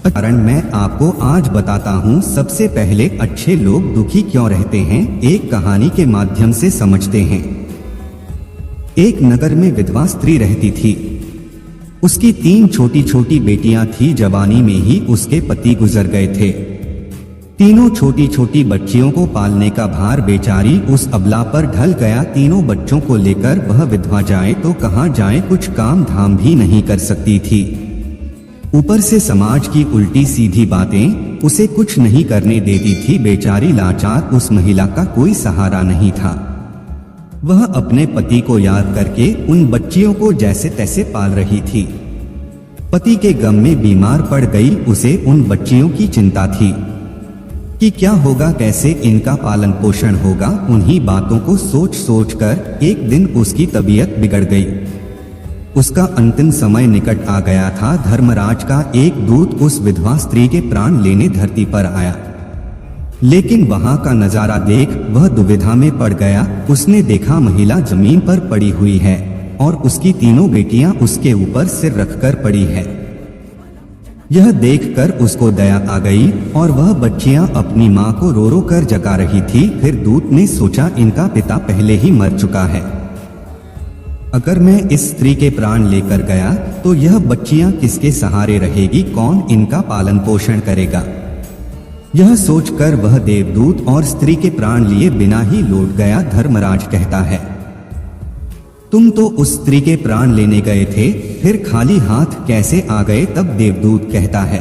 कारण मैं आपको आज बताता हूँ। सबसे पहले अच्छे लोग दुखी क्यों रहते हैं, एक कहानी के माध्यम से समझते हैं। एक नगर में विधवा स्त्री रहती थी। उसकी 3 छोटी छोटी बेटियां थी। जवानी में ही उसके पति गुजर गए थे। तीनों छोटी छोटी बच्चियों को पालने का भार बेचारी उस अबला पर ढल गया। तीनों बच्चों को लेकर वह विधवा जाए तो कहां जाए, कुछ काम धाम भी नहीं कर सकती थी। ऊपर से समाज की उल्टी सीधी बातें उसे कुछ नहीं करने देती थी। बेचारी लाचार उस महिला का कोई सहारा नहीं था। वह अपने पति को याद करके उन बच्चियों को जैसे तैसे पाल रही थी। पति के गम में बीमार पड़ गई। उसे उन बच्चियों की चिंता थी कि क्या होगा, कैसे इनका पालन पोषण होगा। उन्हीं बातों को सोच सोच कर एक दिन उसकी तबीयत बिगड़ गई। उसका अंतिम समय निकट आ गया था। धर्मराज का एक दूत उस विधवा स्त्री के प्राण लेने धरती पर आया, लेकिन वहां का नजारा देख वह दुविधा में पड़ गया। उसने देखा महिला जमीन पर पड़ी हुई है और उसकी तीनों बेटियां उसके ऊपर सिर रखकर पड़ी है। यह देखकर उसको दया आ गई और वह बच्चियां अपनी मां को रो रो कर जगा रही थी। फिर दूत ने सोचा, इनका पिता पहले ही मर चुका है। अगर मैं इस स्त्री के प्राण लेकर गया तो यह बच्चियां किसके सहारे रहेगी, कौन इनका पालन पोषण करेगा। यह सोचकर वह देवदूत और स्त्री के प्राण लिए बिना ही लौट गया। धर्मराज कहता है, तुम तो उस स्त्री के प्राण लेने गए थे, फिर खाली हाथ कैसे आ गए। तब देवदूत कहता है,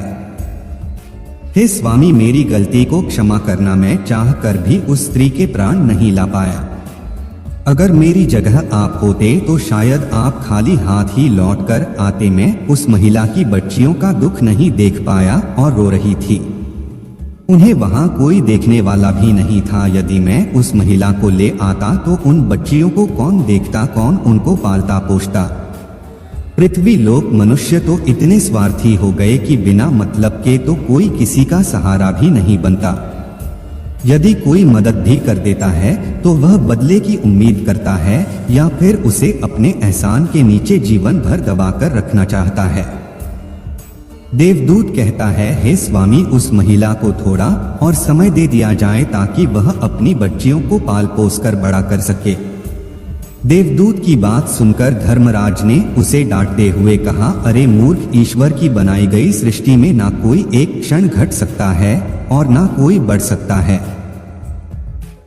हे स्वामी, मेरी गलती को क्षमा करना। मैं चाह कर भी उस स्त्री के प्राण नहीं ला पाया। अगर मेरी जगह आप होते तो शायद आप खाली हाथ ही लौट कर आते। मैं उस महिला की बच्चियों का दुख नहीं देख पाया और रो रही थी। उन्हें वहां कोई देखने वाला भी नहीं था। यदि मैं उस महिला को ले आता तो उन बच्चियों को कौन देखता, कौन उनको पालता पोषता। पृथ्वी लोक मनुष्य तो इतने स्वार्थी हो गए कि बिना मतलब के तो कोई किसी का सहारा भी नहीं बनता। यदि कोई मदद भी कर देता है तो वह बदले की उम्मीद करता है या फिर उसे अपने एहसान के नीचे जीवन भर दबाकर रखना चाहता है। देवदूत कहता है, हे स्वामी, उस महिला को थोड़ा और समय दे दिया जाए ताकि वह अपनी बच्चियों को पाल पोस कर बड़ा कर सके। देवदूत की बात सुनकर धर्मराज ने उसे डांटते हुए कहा, अरे मूर्ख, ईश्वर की बनाई गई सृष्टि में ना कोई एक क्षण घट सकता है और ना कोई बढ़ सकता है।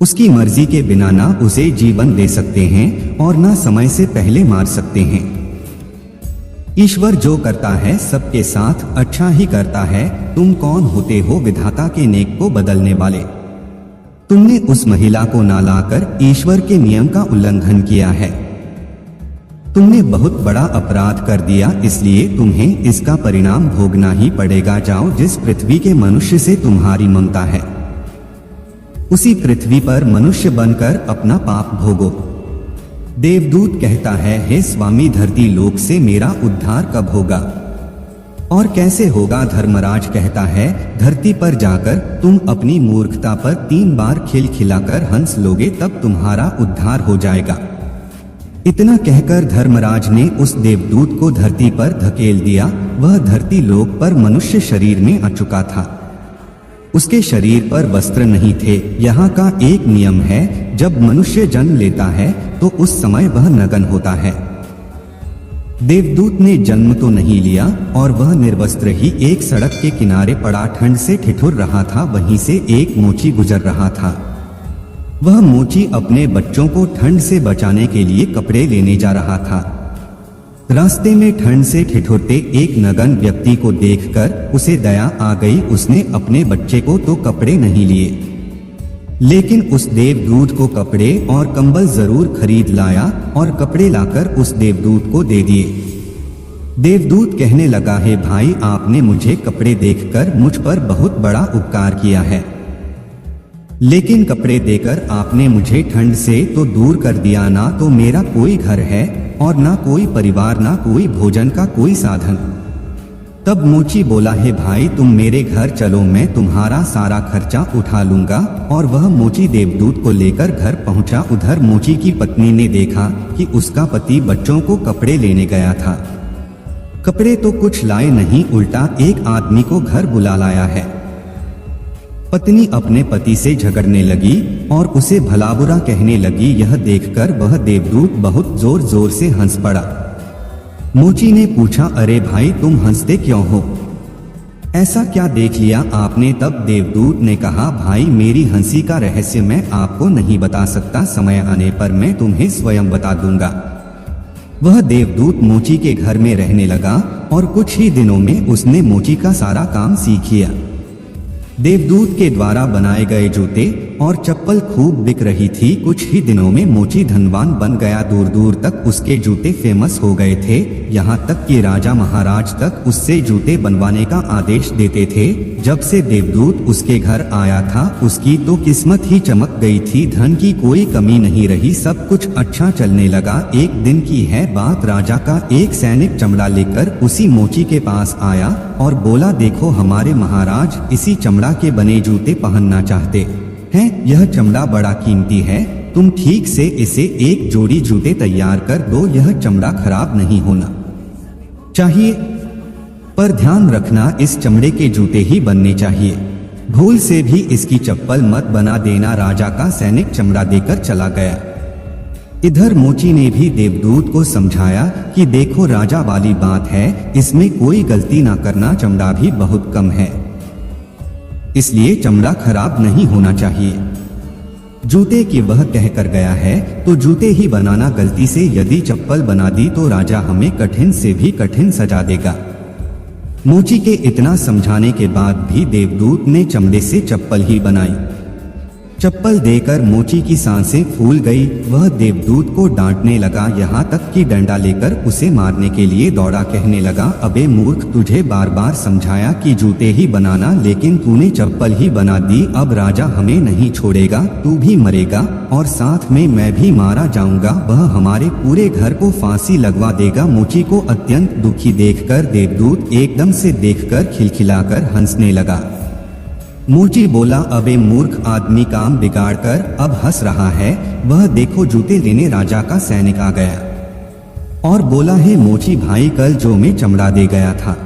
उसकी मर्जी के बिना ना उसे जीवन दे सकते हैं और ना समय से पहले मार सकते हैं। ईश्वर जो करता है सबके साथ अच्छा ही करता है। तुम कौन होते हो विधाता के नेक को बदलने वाले। तुमने उस महिला को ना लाकर ईश्वर के नियम का उल्लंघन किया है। तुमने बहुत बड़ा अपराध कर दिया, इसलिए तुम्हें इसका परिणाम भोगना ही पड़ेगा। जाओ, जिस पृथ्वी के मनुष्य से तुम्हारी ममता है उसी पृथ्वी पर मनुष्य बनकर अपना पाप भोगो। देवदूत कहता है, हे स्वामी, धरती लोक से मेरा उद्धार कब होगा और कैसे होगा। धर्मराज कहता है, धरती पर जाकर तुम अपनी मूर्खता पर 3 बार खिलखिलाकर हंस लोगे, तब तुम्हारा उद्धार हो जाएगा। इतना कहकर धर्मराज ने उस देवदूत को धरती पर धकेल दिया। वह धरती लोक पर मनुष्य शरीर में आ चुका था। उसके शरीर पर वस्त्र नहीं थे। यहाँ का एक नियम है, जब मनुष्य जन्म लेता है तो उस समय वह नग्न होता है। देवदूत ने जन्म तो नहीं लिया और वह निर्वस्त्र ही एक सड़क के किनारे पड़ा ठंड से ठिठुर रहा था। वहीं से एक मोची गुजर रहा था। वह मोची अपने बच्चों को ठंड से बचाने के लिए कपड़े लेने जा रहा था। रास्ते में ठंड से ठिठुरते एक नग्न व्यक्ति को देखकर उसे दया आ गई। उसने अपने बच्चे को तो कपड़े नहीं लिए, लेकिन उस देवदूत को कपड़े और कंबल जरूर खरीद लाया और कपड़े लाकर उस देवदूत को दे दिए। देवदूत कहने लगा, हे भाई, आपने मुझे कपड़े देखकर मुझ पर बहुत बड़ा उपकार किया है, लेकिन कपड़े देकर आपने मुझे ठंड से तो दूर कर दिया। ना तो मेरा कोई घर है और ना कोई परिवार, ना कोई भोजन का कोई साधन। तब मोची बोला, हे भाई, तुम मेरे घर चलो, मैं तुम्हारा सारा खर्चा उठा लूंगा। और वह मोची देवदूत को लेकर घर पहुंचा। उधर मोची की पत्नी ने देखा कि उसका पति बच्चों को कपड़े लेने गया था। कपड़े तो कुछ लाए नहीं, उल्टा एक आदमी को घर बुला लाया है। पत्नी अपने पति से झगड़ने लगी और उसे भला बुरा कहने लगी। यह देखकर वह देवदूत बहुत जोर जोर से हंस पड़ा। मोची ने पूछा, अरे भाई तुम हंसते क्यों हो, ऐसा क्या देख लिया आपने? तब देवदूत ने कहा, भाई मेरी हंसी का रहस्य मैं आपको नहीं बता सकता, समय आने पर मैं तुम्हें स्वयं बता दूंगा। वह देवदूत मोची के घर में रहने लगा और कुछ ही दिनों में उसने मोची का सारा काम सीख लिया। देवदूत के द्वारा बनाए गए जूते और चप्पल खूब बिक रही थी। कुछ ही दिनों में मोची धनवान बन गया। दूर दूर तक उसके जूते फेमस हो गए थे, यहाँ तक कि राजा महाराज तक उससे जूते बनवाने का आदेश देते थे। जब से देवदूत उसके घर आया था उसकी तो किस्मत ही चमक गई थी। धन की कोई कमी नहीं रही, सब कुछ अच्छा चलने लगा। एक दिन की है बात, राजा का एक सैनिक चमड़ा लेकर उसी मोची के पास आया और बोला, देखो हमारे महाराज इसी चमड़ा के बने जूते पहनना चाहते हैं। यह चमड़ा बड़ा कीमती है, तुम ठीक से इसे एक जोड़ी जूते तैयार कर दो। यह चमड़ा खराब नहीं होना चाहिए, पर ध्यान रखना इस चमड़े के जूते ही बनने चाहिए। भूल से भी इसकी चप्पल मत बना देना। राजा का सैनिक चमड़ा देकर चला गया। इधर मोची ने भी देवदूत को समझाया कि देखो राजा वाली बात है, इसमें कोई गलती ना करना, चमड़ा भी बहुत कम है, इसलिए चमड़ा खराब नहीं होना चाहिए। जूते की वह कहकर गया है तो जूते ही बनाना। गलती से यदि चप्पल बना दी तो राजा हमें कठिन से भी कठिन सजा देगा। मोची के इतना समझाने के बाद भी देवदूत ने चमड़े से चप्पल ही बनाई। चप्पल देकर मोची की सांसें फूल गई। वह देवदूत को डांटने लगा, यहाँ तक कि डंडा लेकर उसे मारने के लिए दौड़ा। कहने लगा, अबे मूर्ख, तुझे बार बार समझाया कि जूते ही बनाना, लेकिन तूने चप्पल ही बना दी। अब राजा हमें नहीं छोड़ेगा, तू भी मरेगा और साथ में मैं भी मारा जाऊंगा। वह हमारे पूरे घर को फांसी लगवा देगा। मोची को अत्यंत दुखी देखकर देवदूत एकदम से देखकर खिलखिलाकर हंसने लगा। मोची बोला, अबे मूर्ख आदमी, काम बिगाड़कर अब हंस रहा है। वह देखो जूते लेने राजा का सैनिक आ गया और बोला, है मोची भाई, कल जो मैं चमड़ा दे गया था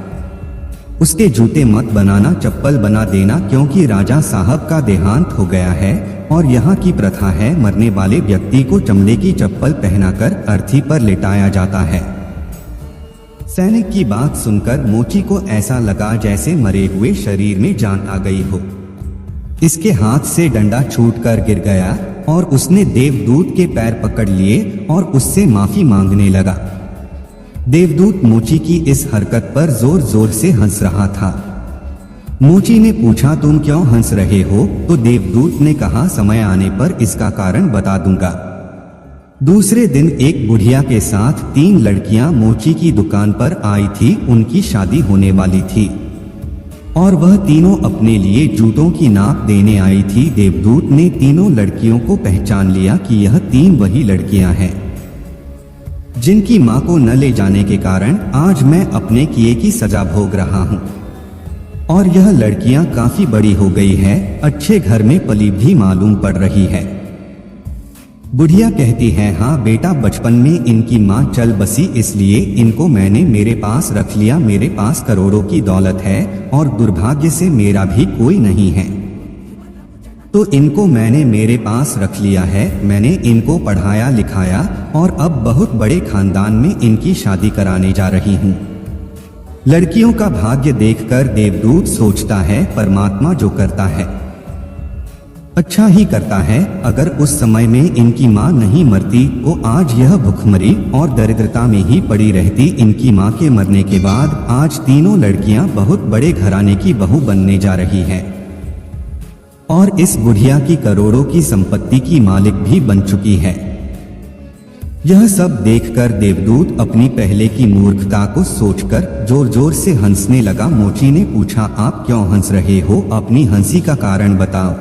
उसके जूते मत बनाना, चप्पल बना देना, क्योंकि राजा साहब का देहांत हो गया है और यहाँ की प्रथा है, मरने वाले व्यक्ति को चमड़े की चप्पल पहनाकर अर्थी पर लिटाया जाता है। सैनिक की बात सुनकर मोची को ऐसा लगा जैसे मरे हुए शरीर में जान आ गई हो। इसके हाथ से डंडा छूटकर गिर गया और उसने देवदूत के पैर पकड़ लिए और उससे माफी मांगने लगा। देवदूत मोची की इस हरकत पर जोर जोर से हंस रहा था। मोची ने पूछा, तुम क्यों हंस रहे हो? तो देवदूत ने कहा, समय आने पर इसका कारण बता दूंगा। दूसरे दिन एक बुढ़िया के साथ 3 लड़कियां मोची की दुकान पर आई थी। उनकी शादी होने वाली थी और वह तीनों अपने लिए जूतों की नाप देने आई थी। देवदूत ने तीनों लड़कियों को पहचान लिया कि यह 3 वही लड़कियां हैं जिनकी मां को न ले जाने के कारण आज मैं अपने किए की सजा भोग रहा हूं। और यह लड़कियां काफी बड़ी हो गई है, अच्छे घर में पली भी मालूम पड़ रही है। बुढ़िया कहती है, हाँ बेटा, बचपन में इनकी माँ चल बसी, इसलिए इनको मैंने मेरे पास रख लिया। मेरे पास करोड़ों की दौलत है और दुर्भाग्य से मेरा भी कोई नहीं है, तो इनको मैंने मेरे पास रख लिया है। मैंने इनको पढ़ाया लिखाया और अब बहुत बड़े खानदान में इनकी शादी कराने जा रही हूँ। लड़कियों का भाग्य देखकर देवदूत सोचता है, परमात्मा जो करता है अच्छा ही करता है। अगर उस समय में इनकी माँ नहीं मरती तो आज यह भुखमरी और दरिद्रता में ही पड़ी रहती। इनकी माँ के मरने के बाद आज तीनों लड़कियां बहुत बड़े घराने की बहू बनने जा रही हैं और इस बुढ़िया की करोड़ों की संपत्ति की मालिक भी बन चुकी है। यह सब देखकर देवदूत अपनी पहले की मूर्खता को सोचकर जोर जोर से हंसने लगा। मोची ने पूछा, आप क्यों हंस रहे हो? अपनी हंसी का कारण बताओ।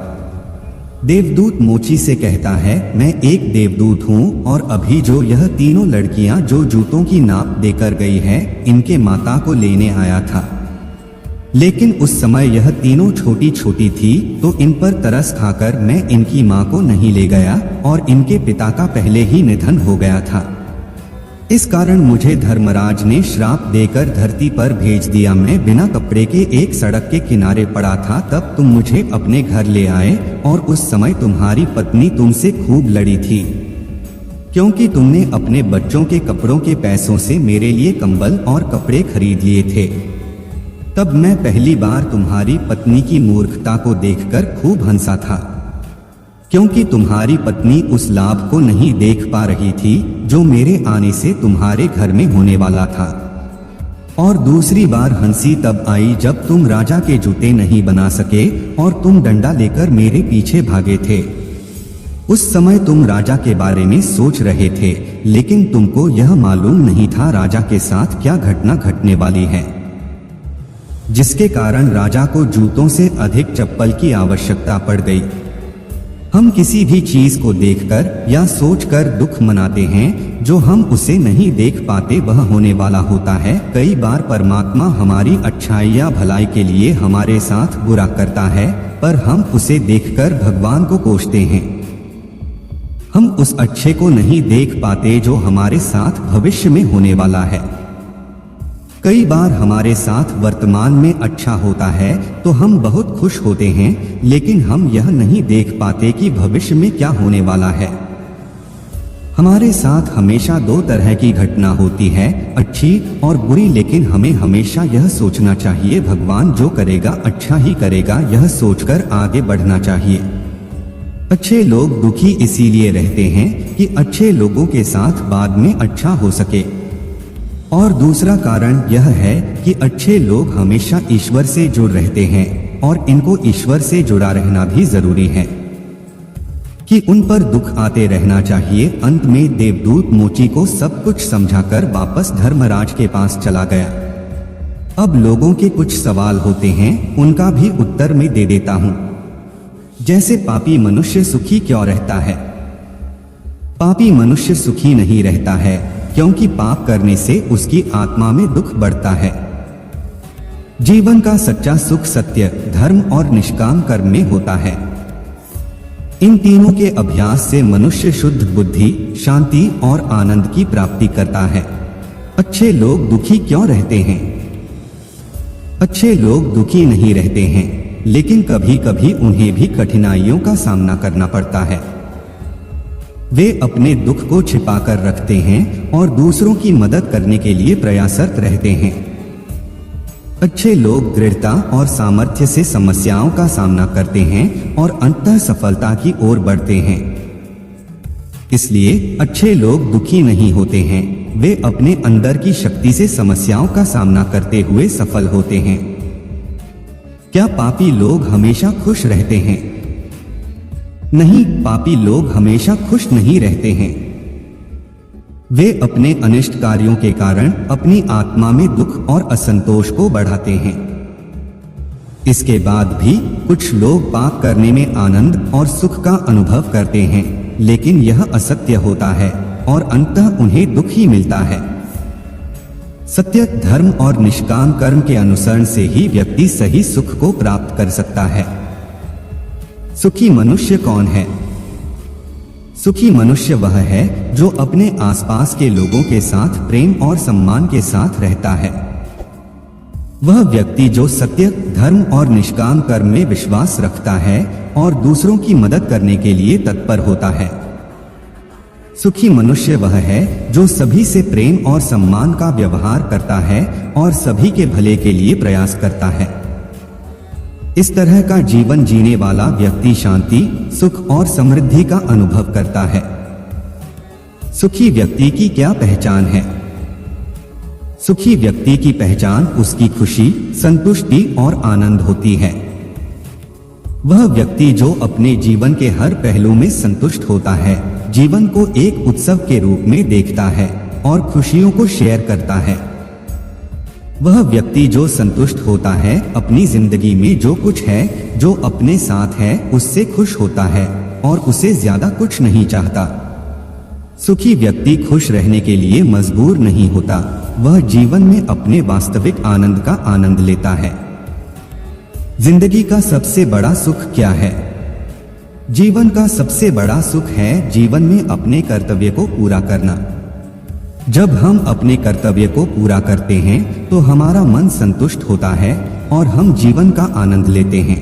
देवदूत मोची से कहता है, मैं एक देवदूत हूँ और अभी जो यह तीनों लड़कियां जो जूतों की नाप देकर गई है, इनके माता को लेने आया था, लेकिन उस समय यह तीनों छोटी छोटी थी, तो इन पर तरस खाकर मैं इनकी माँ को नहीं ले गया और इनके पिता का पहले ही निधन हो गया था। इस कारण मुझे धर्मराज ने श्राप देकर धरती पर भेज दिया। मैं बिना कपड़े के एक सड़क के किनारे पड़ा था, तब तुम मुझे अपने घर ले आए और उस समय तुम्हारी पत्नी तुमसे खूब लड़ी थी, क्योंकि तुमने अपने बच्चों के कपड़ों के पैसों से मेरे लिए कंबल और कपड़े खरीद लिए थे। तब मैं पहली बार तुम्हारी पत्नी की मूर्खता को देखकर खूब हंसा था, क्योंकि तुम्हारी पत्नी उस लाभ को नहीं देख पा रही थी जो मेरे आने से तुम्हारे घर में होने वाला था। और दूसरी बार हंसी तब आई जब तुम राजा के जूते नहीं बना सके और तुम डंडा लेकर मेरे पीछे भागे थे। उस समय तुम राजा के बारे में सोच रहे थे, लेकिन तुमको यह मालूम नहीं था राजा के साथ क्या घटना घटने वाली है, जिसके कारण राजा को जूतों से अधिक चप्पल की आवश्यकता पड़ गई। हम किसी भी चीज को देखकर या सोचकर दुख मनाते हैं, जो हम उसे नहीं देख पाते वह होने वाला होता है। कई बार परमात्मा हमारी अच्छाई या भलाई के लिए हमारे साथ बुरा करता है, पर हम उसे देखकर भगवान को कोसते हैं। हम उस अच्छे को नहीं देख पाते जो हमारे साथ भविष्य में होने वाला है। कई बार हमारे साथ वर्तमान में अच्छा होता है तो हम बहुत खुश होते हैं, लेकिन हम यह नहीं देख पाते कि भविष्य में क्या होने वाला है। हमारे साथ हमेशा दो तरह की घटना होती है, अच्छी और बुरी, लेकिन हमें हमेशा यह सोचना चाहिए भगवान जो करेगा अच्छा ही करेगा, यह सोचकर आगे बढ़ना चाहिए। अच्छे लोग दुखी इसीलिए रहते हैं कि अच्छे लोगों के साथ बाद में अच्छा हो सके। और दूसरा कारण यह है कि अच्छे लोग हमेशा ईश्वर से जुड़ रहते हैं और इनको ईश्वर से जुड़ा रहना भी जरूरी है कि उन पर दुख आते रहना चाहिए। अंत में देवदूत मोची को सब कुछ समझाकर वापस धर्मराज के पास चला गया। अब लोगों के कुछ सवाल होते हैं, उनका भी उत्तर मैं दे देता हूं। जैसे पापी मनुष्य सुखी क्यों रहता है? पापी मनुष्य सुखी नहीं रहता है क्योंकि पाप करने से उसकी आत्मा में दुख बढ़ता है। जीवन का सच्चा सुख सत्य, धर्म और निष्काम कर्म में होता है। इन तीनों के अभ्यास से मनुष्य शुद्ध बुद्धि, शांति और आनंद की प्राप्ति करता है। अच्छे लोग दुखी क्यों रहते हैं? अच्छे लोग दुखी नहीं रहते हैं, लेकिन कभी कभी उन्हें भी कठिनाइयों का सामना करना पड़ता है। वे अपने दुख को छिपाकर रखते हैं और दूसरों की मदद करने के लिए प्रयासरत रहते हैं। अच्छे लोग दृढ़ता और सामर्थ्य से समस्याओं का सामना करते हैं और अंततः सफलता की ओर बढ़ते हैं। इसलिए अच्छे लोग दुखी नहीं होते हैं, वे अपने अंदर की शक्ति से समस्याओं का सामना करते हुए सफल होते हैं। क्या पापी लोग हमेशा खुश रहते हैं? नहीं, पापी लोग हमेशा खुश नहीं रहते हैं। वे अपने अनिष्ट कार्यों के कारण अपनी आत्मा में दुख और असंतोष को बढ़ाते हैं। इसके बाद भी कुछ लोग पाप करने में आनंद और सुख का अनुभव करते हैं, लेकिन यह असत्य होता है और अंततः उन्हें दुख ही मिलता है। सत्य, धर्म और निष्काम कर्म के अनुसरण से ही व्यक्ति सही सुख को प्राप्त कर सकता है। सुखी मनुष्य कौन है? सुखी मनुष्य वह है जो अपने आसपास के लोगों के साथ प्रेम और सम्मान के साथ रहता है। वह व्यक्ति जो सत्य, धर्म और निष्काम कर्म में विश्वास रखता है और दूसरों की मदद करने के लिए तत्पर होता है। सुखी मनुष्य वह है जो सभी से प्रेम और सम्मान का व्यवहार करता है और सभी के भले के लिए प्रयास करता है। इस तरह का जीवन जीने वाला व्यक्ति शांति, सुख और समृद्धि का अनुभव करता है। सुखी व्यक्ति की क्या पहचान है? सुखी व्यक्ति की पहचान उसकी खुशी, संतुष्टि और आनंद होती है। वह व्यक्ति जो अपने जीवन के हर पहलू में संतुष्ट होता है, जीवन को एक उत्सव के रूप में देखता है और खुशियों को शेयर करता है। वह व्यक्ति जो संतुष्ट होता है, अपनी जिंदगी में जो कुछ है, जो अपने साथ है, उससे खुश होता है और उसे ज्यादा कुछ नहीं चाहता। सुखी व्यक्ति खुश रहने के लिए मजबूर नहीं होता, वह जीवन में अपने वास्तविक आनंद का आनंद लेता है। जिंदगी का सबसे बड़ा सुख क्या है? जीवन का सबसे बड़ा सुख है जीवन में अपने कर्तव्य को पूरा करना। जब हम अपने कर्तव्य को पूरा करते हैं तो हमारा मन संतुष्ट होता है और हम जीवन का आनंद लेते हैं।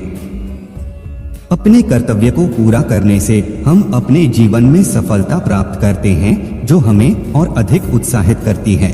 अपने कर्तव्य को पूरा करने से हम अपने जीवन में सफलता प्राप्त करते हैं जो हमें और अधिक उत्साहित करती है।